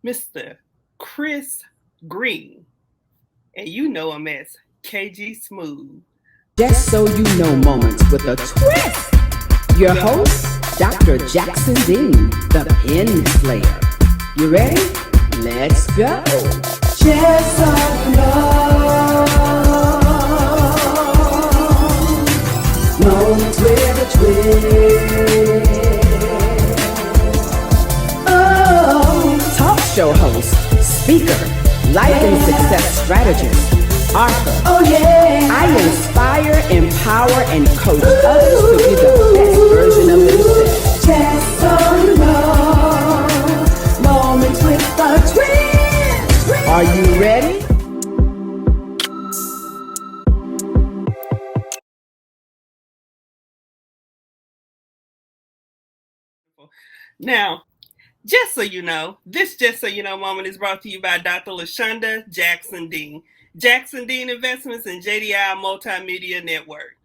Mr. Chris Green, and you know him as KG Smooth. Just so you know moments with a twist. Your host, Dr. Jackson Dean, the Pen Slayer. You ready? Let's go. Just so you know, moments with a twist. Oh, talk show host, speaker, life and success strategist, author. Oh yeah. I inspire, empower, and coach others to be the best version of themselves. Just so you know, moments with a twist. Are you ready? Now, just so you know, this Just So You Know moment is brought to you by Dr. LaShonda Jackson Dean, Jackson Dean Investments, and JDI Multimedia Network.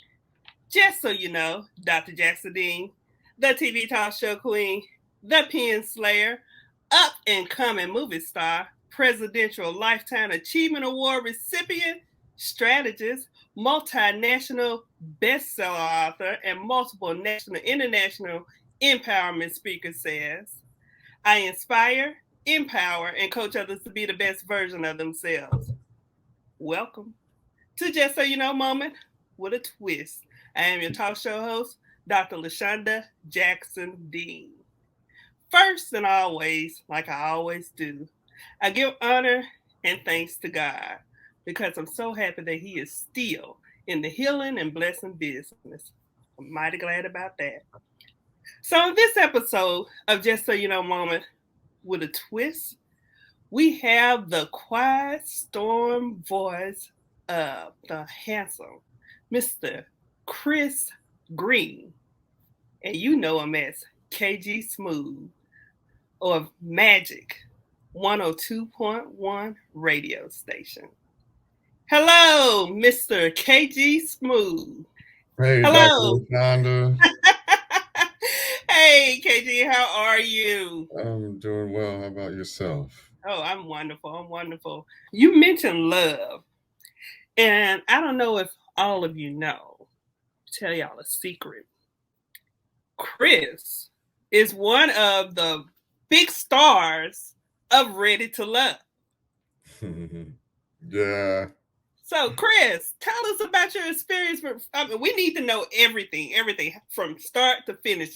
Just so you know, Dr. Jackson Dean, the TV talk show queen, the Pen Slayer, up and coming movie star, Presidential Lifetime Achievement Award recipient, strategist, multinational bestseller author, and multiple national and international empowerment speaker says, I inspire, empower, and coach others to be the best version of themselves. Welcome to Just So You Know moment with a twist. I am your talk show host, Dr. LaShonda Jackson Dean. First and always, like I always do, I give honor and thanks to God because I'm so happy that He is still in the healing and blessing business. I'm mighty glad about that. So in this episode of Just So You Know moment with a twist, we have the quiet storm voice of the handsome Mr. Chris Green, and you know him as KG Smooth or Magic 102.1 radio station. Hello, Mr. KG Smooth. Hey, Hello. Dr. LaShonda. Hey, KG, how are you? I'm doing well. How about yourself? Oh, I'm wonderful. I'm wonderful. You mentioned love, and I don't know if all of you know. Tell y'all a secret. Chris is one of the big stars of Ready to Love. Yeah. So, Chris, tell us about your experience. We need to know everything from start to finish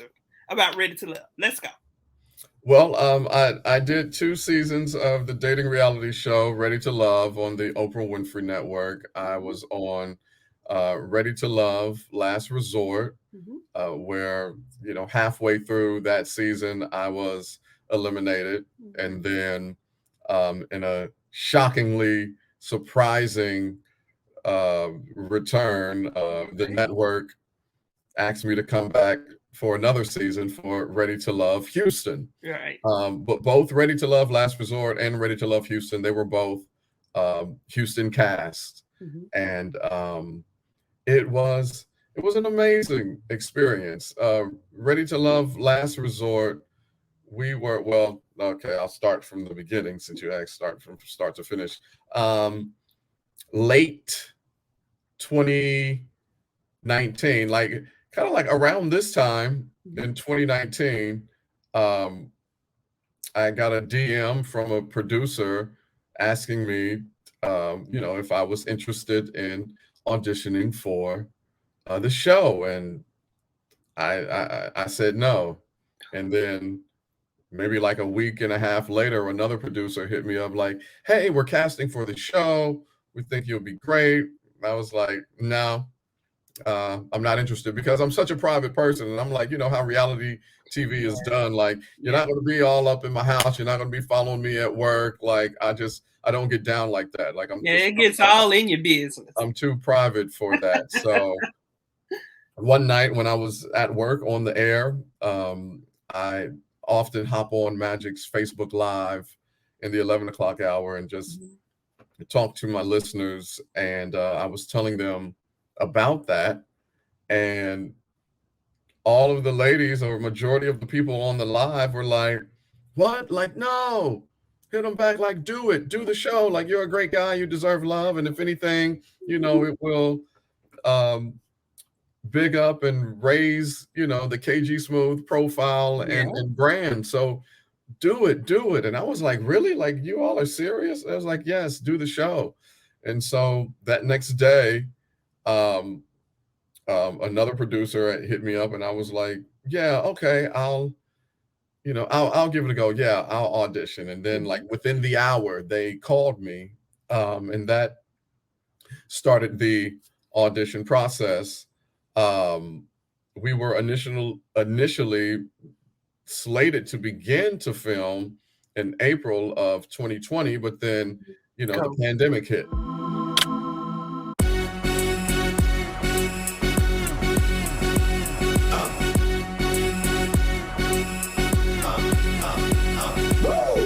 about Ready to Love. Let's go. Well, I did 2 seasons of the dating reality show Ready to Love on the Oprah Winfrey Network. I was on Ready to Love Last Resort, where, halfway through that season, I was eliminated. And then in a shockingly surprising return, the network asked me to come back for another season for Ready to Love Houston. Right. But both Ready to Love Last Resort and Ready to Love Houston, they were both Houston cast. And it was an amazing experience. Ready to Love Last Resort, we were, okay, I'll start from the beginning since you asked start from start to finish. Late 2019, kind of like around this time in 2019, I got a DM from a producer asking me, if I was interested in auditioning for the show, and I said no. And then maybe like a week and a half later, another producer hit me up like, hey, we're casting for the show. We think you'll be great. I was like, no, I'm not interested because I'm such a private person. And I'm like, you know how reality TV is done. Like, you're not going to be all up in my house. You're not going to be following me at work. Like, I don't get down like that. Like, it gets all in your business. I'm too private for that. So one night when I was at work on the air, I often hop on Magic's Facebook Live in the 11 o'clock hour and just talk to my listeners. And I was telling them about that. And all of the ladies, or majority of the people on the live, were like, what? Like, no, hit him back like, do it, do the show. Like, you're a great guy, you deserve love, and if anything, you know, it will big up and raise, you know, the KG Smooth profile and brand. So do it. And I was like, really? Like, you all are serious? I was like, yes, do the show. And so that next day, another producer hit me up, and I was like, yeah, okay, I'll give it a go. Yeah, I'll audition. And then like within the hour, they called me, and that started the audition process. We were initially slated to begin to film in April of 2020, but then, you know, the pandemic hit.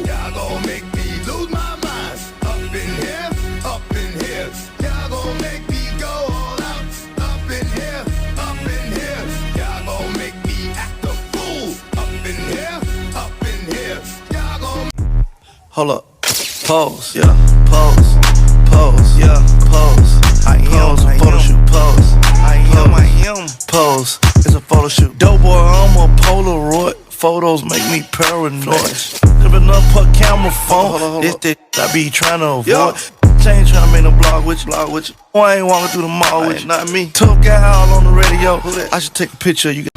Y'all gonna make me lose my mind. Up in here, up in here. Y'all gonna make me go all out. Up in here, up in here. Y'all gonna make me act a fool. Up in here, up in here. Y'all gonna. Hold up, pose, yeah, pose, yeah, pose. I am a photo shoot, pose. I am pose. It's a photo shoot. Dope boy, I'm a Polaroid. Photos make me paranoid. Clipping up her camera phone. This I be trying to avoid. Change trying to make a blog with you. Boy, I ain't walking through the mall with you. Not me. Tough guy all on the radio. I should take a picture. You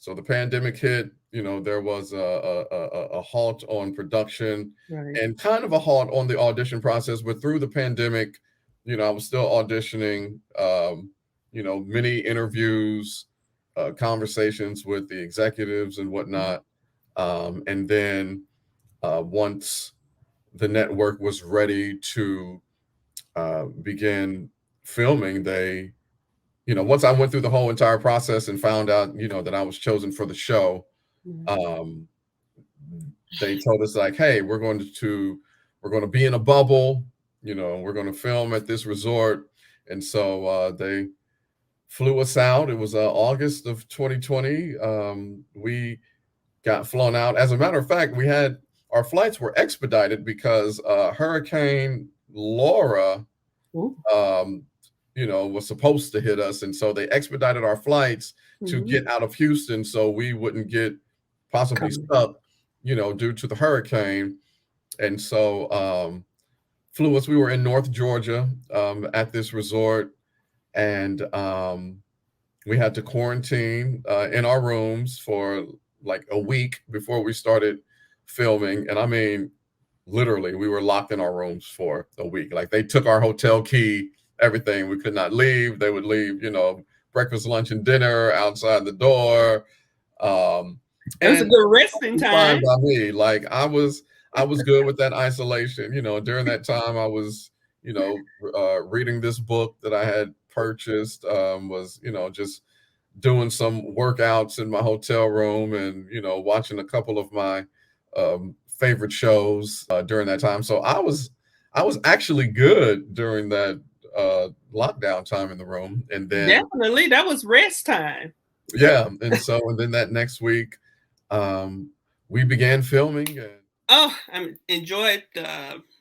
So the pandemic hit, you know, there was a halt on production and kind of a halt on the audition process. But through the pandemic, you know, I was still auditioning, you know, many interviews, conversations with the executives and whatnot. And then once the network was ready to begin filming, they, you know, once I went through the whole entire process and found out, you know, that I was chosen for the show, they told us like, hey, we're going to be in a bubble, you know, we're going to film at this resort. And so they flew us out. It was August of 2020. We got flown out. As a matter of fact, we had our flights were expedited because Hurricane Laura, was supposed to hit us, and so they expedited our flights to get out of Houston so we wouldn't get possibly stuck, due to the hurricane. And so flew us. We were in North Georgia at this resort, and we had to quarantine in our rooms for like a week before we started filming. And I mean, literally, we were locked in our rooms for a week. Like, they took our hotel key, everything. We could not leave. They would leave, breakfast, lunch, and dinner outside the door. It was a good resting time. Fine by me. Like, I was good with that isolation. During that time, I was, reading this book that I had purchased, was, just doing some workouts in my hotel room, and, watching a couple of my favorite shows during that time. So I was actually good during that lockdown time in the room. And then definitely that was rest time. Yeah. And then that next week, we began filming. I enjoyed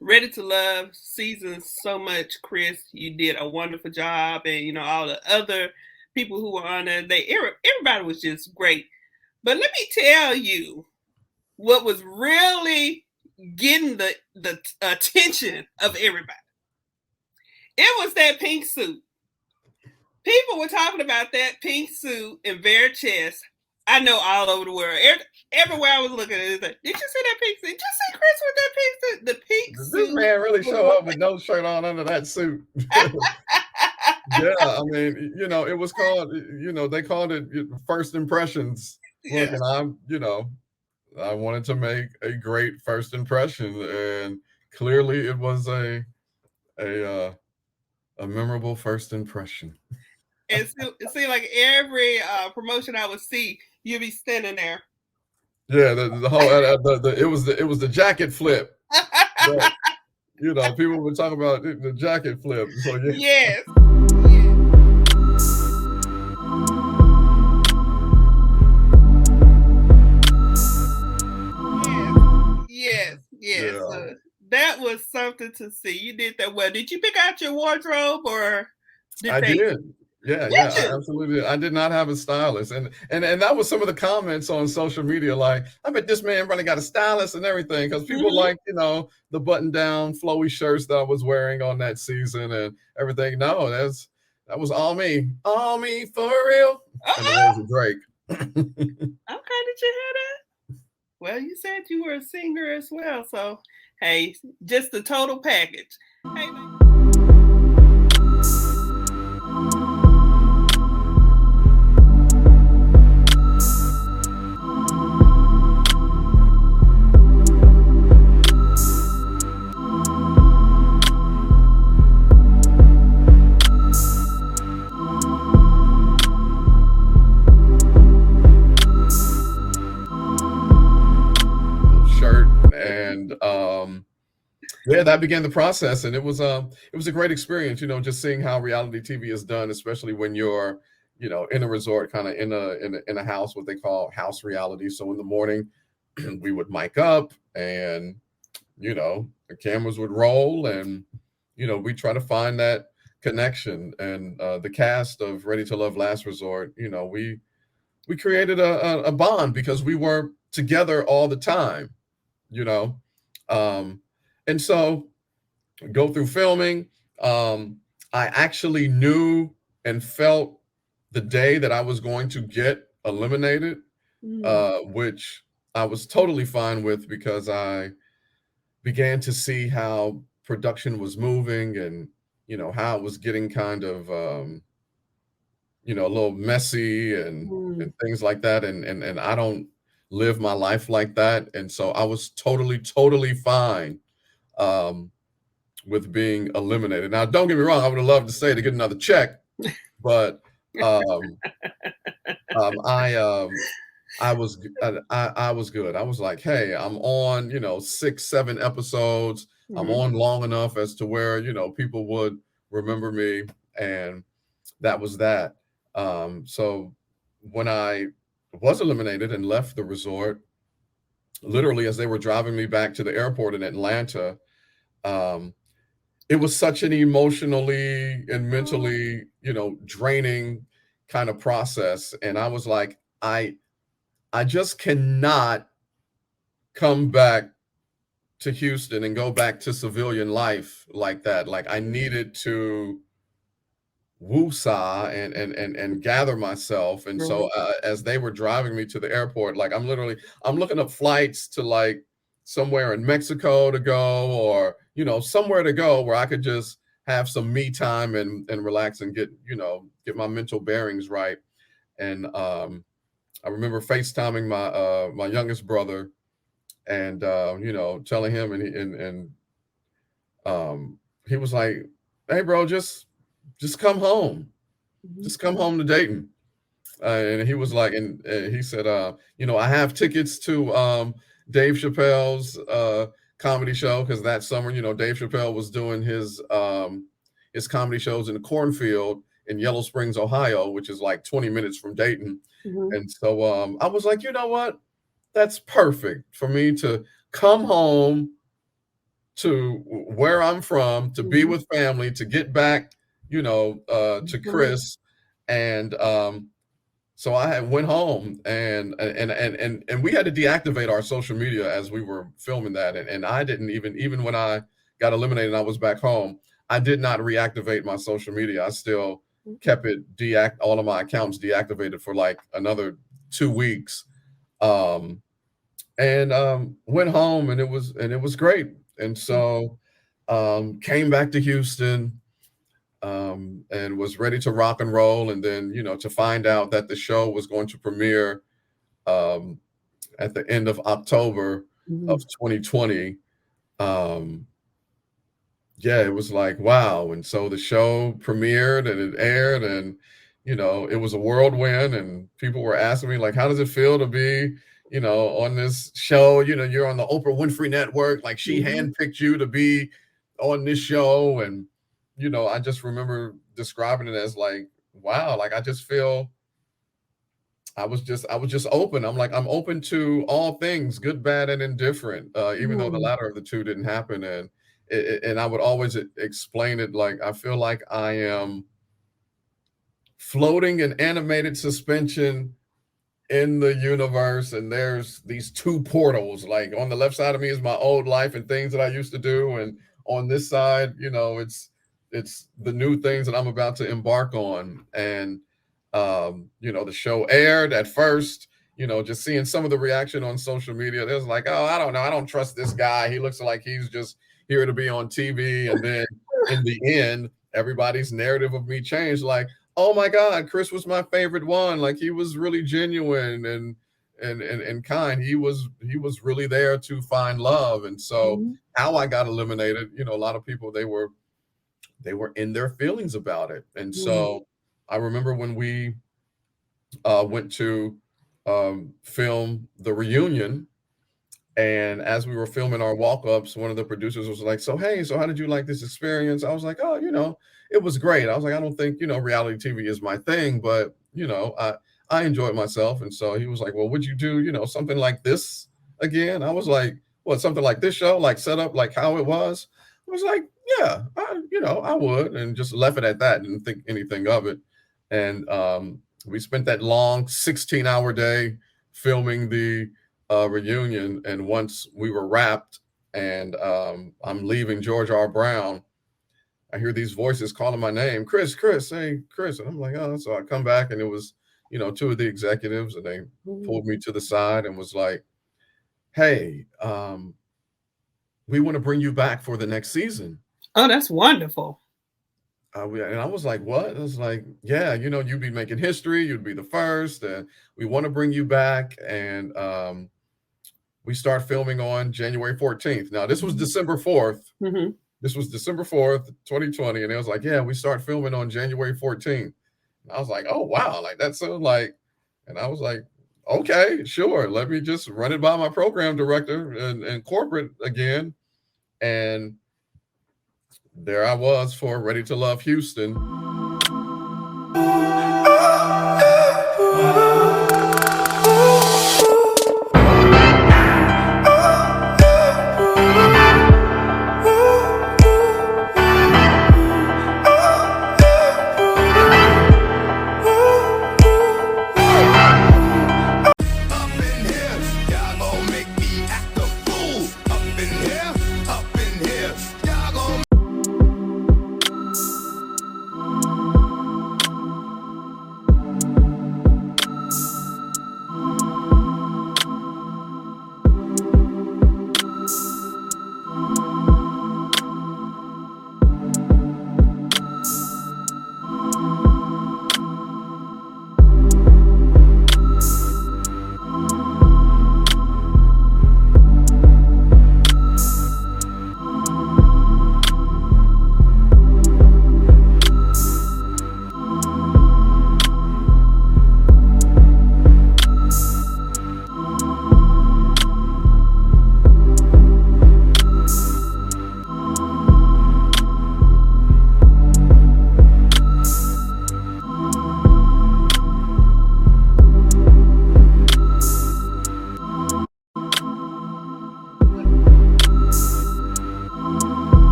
Ready to Love season so much, Chris. You did a wonderful job, and all the other people who were on there, everybody was just great. But let me tell you what was really getting the attention of everybody. It was that pink suit. People were talking about that pink suit and bare chest. I know all over the world. Everywhere I was looking at it, like, did you see that pink suit? Did you see Chris with that pink suit? The pink Does suit. This man really show up with no shirt on under that suit. Yeah, I mean, it was called, they called it first impressions. Look, and I wanted to make a great first impression, and clearly it was a memorable first impression. And it seemed like every promotion I would see, you'd be standing there. Yeah, the whole it was the jacket flip. But, people were talking about the jacket flip. So yeah. Yes. Yes. Yeah. So that was something to see. You did that well. Did you pick out your wardrobe, or I did. Yeah, I absolutely did. I did not have a stylist, and that was some of the comments on social media. Like, I bet this man really got a stylist and everything, because people like the button-down flowy shirts that I was wearing on that season and everything. No, that was all me for real. And the words of Drake. Okay, did you hear that? Well, you said you were a singer as well, so hey, just the total package. Hey, yeah, that began the process, and it was a great experience, just seeing how reality TV is done, especially when you're, in a resort, kind of in a house, what they call house reality. So in the morning, we would mic up, and the cameras would roll, and we try to find that connection. And the cast of Ready to Love Last Resort, we created a bond because we were together all the time, and so go through filming. I actually knew and felt the day that I was going to get eliminated, which I was totally fine with, because I began to see how production was moving, and, how it was getting kind of, a little messy and things like that. And I don't live my life like that. And so I was totally fine with being eliminated. Now, don't get me wrong, I would have loved to say to get another check, but I was good. I was like, hey, I'm on 6-7 episodes. I'm on long enough as to where people would remember me, and that was that. So when I was eliminated and left the resort, literally as they were driving me back to the airport in Atlanta, it was such an emotionally and mentally, draining kind of process. And I was like, I just cannot come back to Houston and go back to civilian life like that. Like I needed to woosah and gather myself. And so as they were driving me to the airport, like I'm looking up flights to like somewhere in Mexico to go, or somewhere to go where I could just have some me time and relax and get my mental bearings right. And I remember FaceTiming my youngest brother and telling him, and he was like, "Hey bro, just come home. Just come home to Dayton." And he was like, and he said, I have tickets to Dave Chappelle's comedy show, because that summer, Dave Chappelle was doing his comedy shows in the cornfield in Yellow Springs, Ohio, which is like 20 minutes from Dayton. And so I was like, you know what? That's perfect for me to come home to where I'm from, to be with family, to get back, to Chris. And so I went home and we had to deactivate our social media as we were filming that. And I didn't even when I got eliminated and I was back home, I did not reactivate my social media. I still kept it all of my accounts deactivated for like another 2 weeks. And went home, and it was great. And so came back to Houston, and was ready to rock and roll. And then, to find out that the show was going to premiere at the end of October of 2020. Yeah, it was like, wow. And so the show premiered and it aired, and, it was a whirlwind, and people were asking me like, how does it feel to be, on this show? You're on the Oprah Winfrey Network, like she handpicked you to be on this show. And, I just remember describing it as like, wow, like I just feel I was just open. I'm like, I'm open to all things, good, bad, and indifferent, even though the latter of the two didn't happen. And I would always explain it like, I feel like I am floating in animated suspension in the universe, and there's these two portals. Like on the left side of me is my old life and things that I used to do, and on this side, it's the new things that I'm about to embark on. And the show aired. At first, just seeing some of the reaction on social media, there's like, oh, I don't know, I don't trust this guy, he looks like he's just here to be on TV. And then in the end, everybody's narrative of me changed. Like, oh my God, Chris was my favorite one. Like he was really genuine and kind. He was really there to find love. And so how I got eliminated, a lot of people, they were in their feelings about it. And so I remember when we went to film the reunion, and as we were filming our walk-ups, one of the producers was like, so how did you like this experience? I was like, oh, it was great. I was like, I don't think, reality TV is my thing, but, I enjoyed myself. And so he was like, well, would you do, something like this again? I was like, what, something like this show, like set up like how it was? I was like, yeah, I would, and just left it at that. Didn't think anything of it. And we spent that long 16-hour day filming the reunion. And once we were wrapped and I'm leaving George R. Brown, I hear these voices calling my name, Chris, hey, Chris. And I'm like, oh, so I come back, and it was, two of the executives, and they pulled me to the side and was like, hey, we want to bring you back for the next season. Oh, that's wonderful. And I was like, what? I was like, yeah, you'd be making history. You'd be the first. And we want to bring you back. And we start filming on January 14th. Now, this was December 4th. This was December 4th, 2020. And it was like, yeah, we start filming on January 14th. And I was like, oh, wow. Like, that sounds like, and I was like, okay, sure. Let me just run it by my program director and corporate again. And there I was for Ready to Love Houston.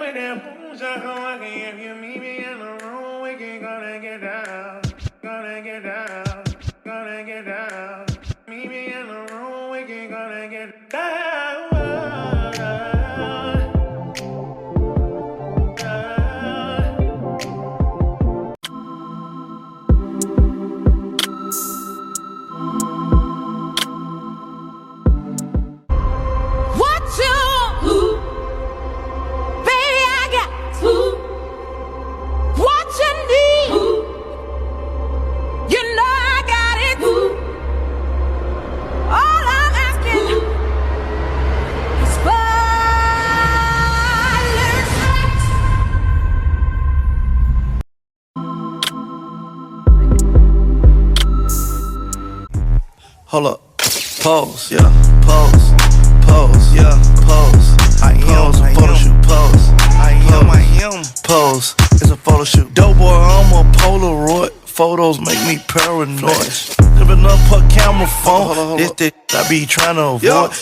with them boots, I come walking. If you meet me in the room, we can gonna get down. Gonna get down. Gonna get down. Meet me in the room, we can gonna get down. What you want? Who? Baby, I got who? What you need? Who? You know I got it. Who? All I'm asking is for Hold up. Pose, yeah, pose, pose, yeah, pose. I am a photo shoot, pose. I am pose. It's a photo shoot. Dope boy, I'm a Polaroid. Photos make me paranoid. Living up her camera phone. This I be trying to avoid.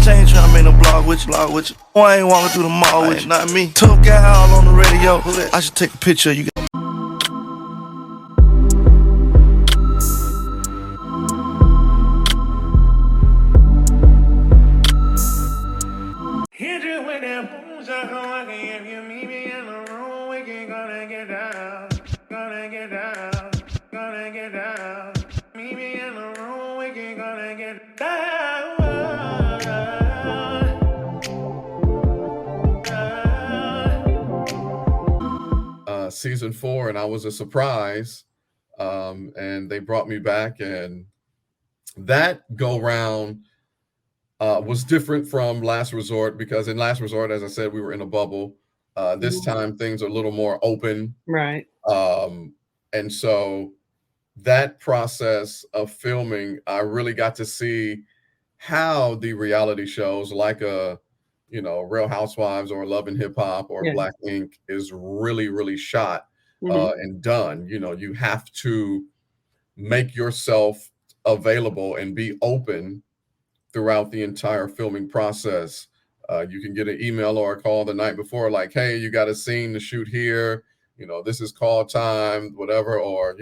Ain't trying to make no blog with you. Oh, I ain't walking through the mall with you. Not me. Tough guy all on the radio. I should take a picture of you. Hit you with them boots, I come walking. If you meet me in the room, we can gonna get down. Gonna get down. Gonna get down. Meet me in the room, we can gonna get down. Season 4, and I was a surprise. And they brought me back, and that go round was different from Last Resort, because in Last Resort, as I said, we were in a bubble. This time things are a little more open. Right. And so that process of filming, I really got to see how the reality shows like Real Housewives or Love and Hip Hop or Black Ink is really, really shot and done. You have to make yourself available and be open throughout the entire filming process. You can get an email or a call the night before, like, hey, you got a scene to shoot here. This is call time, whatever, or,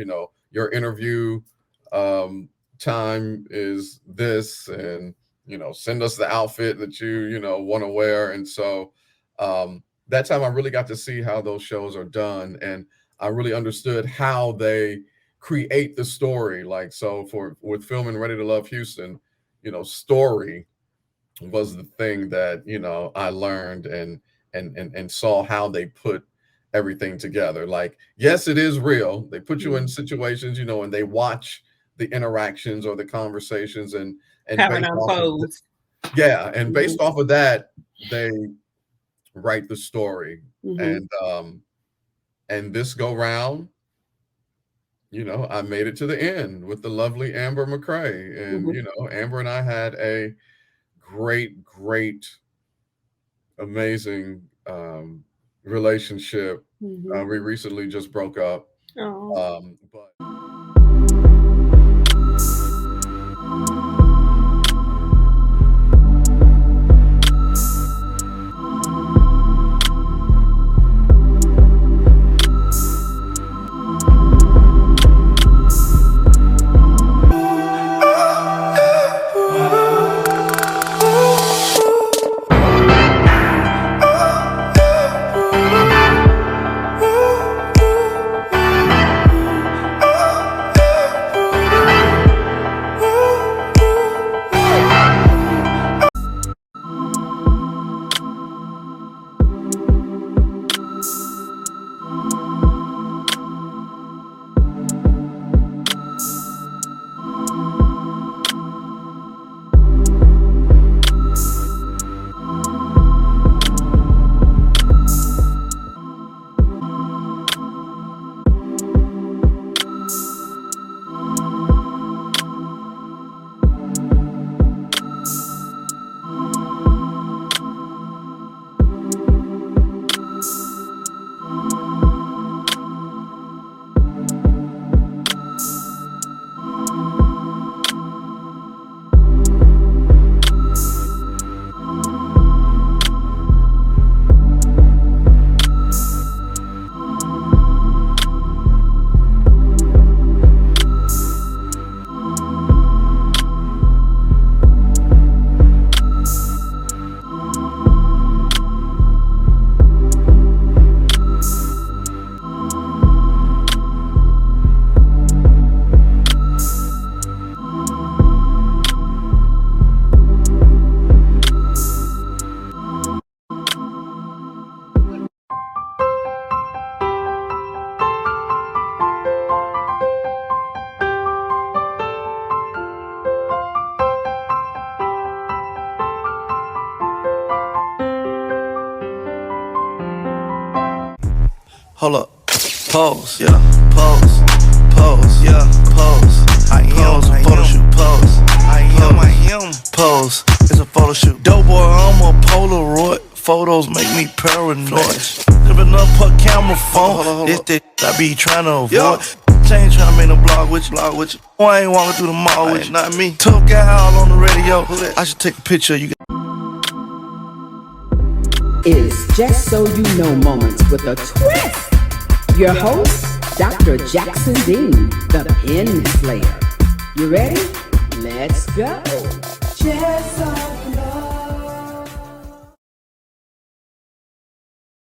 your interview time is this, and, send us the outfit that you want to wear. And so that time I really got to see how those shows are done. And I really understood how they create the story. Like, so with filming Ready to Love Houston, story was the thing that, I learned and saw how they put everything together. Like, yes, it is real. They put you in situations, and they watch the interactions or the conversations and How it unfolds. And based off of that, they write the story. And this go round, I made it to the end with the lovely Amber McCrae. And, Amber and I had a great, amazing relationship. We recently just broke up. But hold up. Pose, yeah, pose, pose, yeah, pose. I am a photo shoot, pose. I am pose. It's a photo shoot. Dope boy, I'm a Polaroid. Photos make me paranoid. Living up her camera phone. This I be trying to avoid. Ain't trying to make a blog with you. Boy, I ain't walking through the mall with you. Not me. Tough guy all on the radio. I should take a picture. You Is Just So You Know Moments with a twist. Your host, Dr. Jackson Dean, the Pen Slayer. You ready? Let's go. Just so